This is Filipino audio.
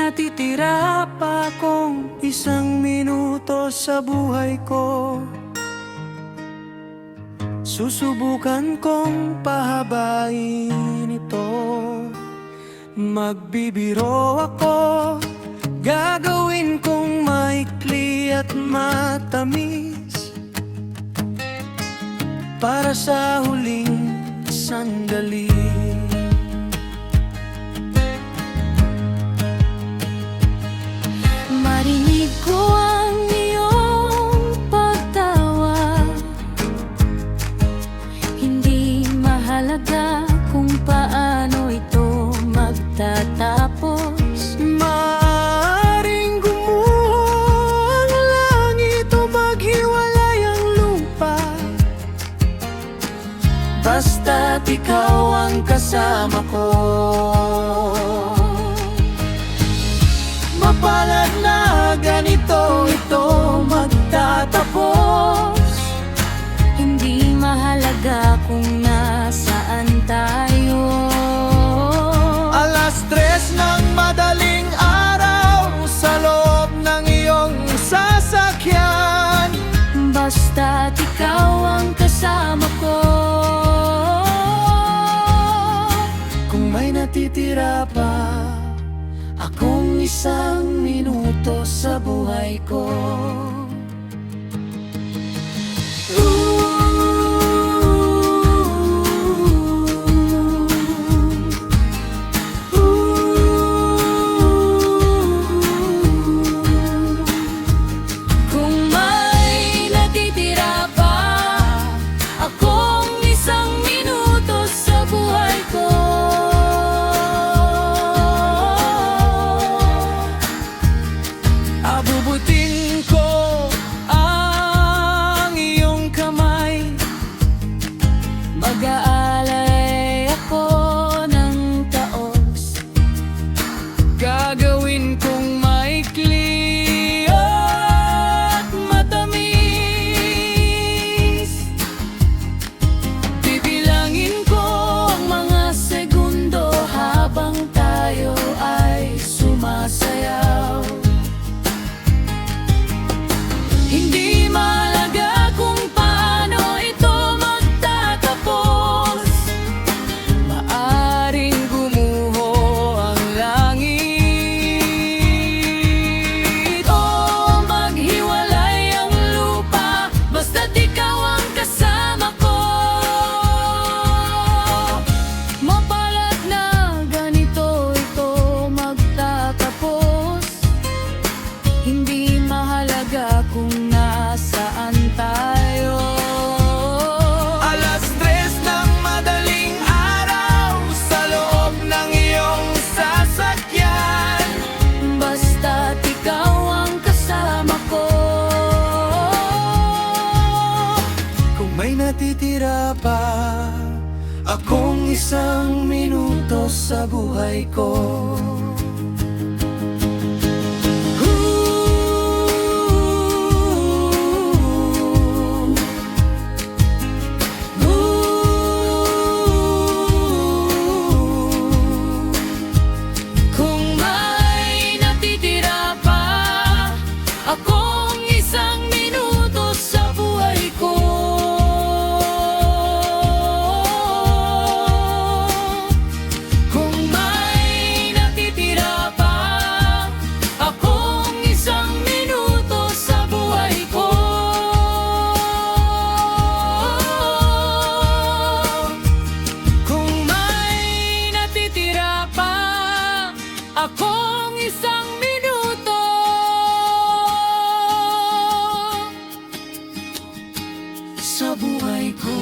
natitira pa kong isang minuto sa buhay ko, susubukan kong pahabain ito. Magbibiro ako, gagawin kong maikli at matamis, para sa huling sandali. Marinig ko ang iyong pagtawa, hindi mahalaga kung paano ito magtatapos. Maaaring gumuho ang langit o maghiwalay ang lupa, basta't ikaw ang kasama ko. Mapalad na ganito ito magtatapos, Hindi mahalaga kung nasaan tayo. Alas 3 ng madaling araw, sa loob ng iyong sasakyan, Basta't ikaw ang kasama ko. kung may natitira pa akong isang minuto sa buhay ko. Kung may natitira pa akong isang minuto sa buhay ko, Abubutin ko ang iyong kamay, mag-aalay ako ng taos. gagawin kong maikli at matamis. Bibilangin ko ang mga segundo habang tayo ay sumasayaw. Hindi mahalaga kung paano ito magtatapos. Maaring gumuho ang langit O maghiwalay ang lupa, basta't ikaw ang kasama ko. Mapalad na ganito ito magtatapos, hindi mahalaga kung nasaan tayo. Alas 3 ng madaling araw, sa loob ng iyong sasakyan, Basta't ikaw ang kasama ko. kung may natitira pa akong isang minuto sa buhay ko. Kung may natitira pa akong isang minuto sa buhay ko, Kung may natitira pa akong isang minuto sa buhay ko, Kung may natitira pa akong isang minuto sa buhay ko.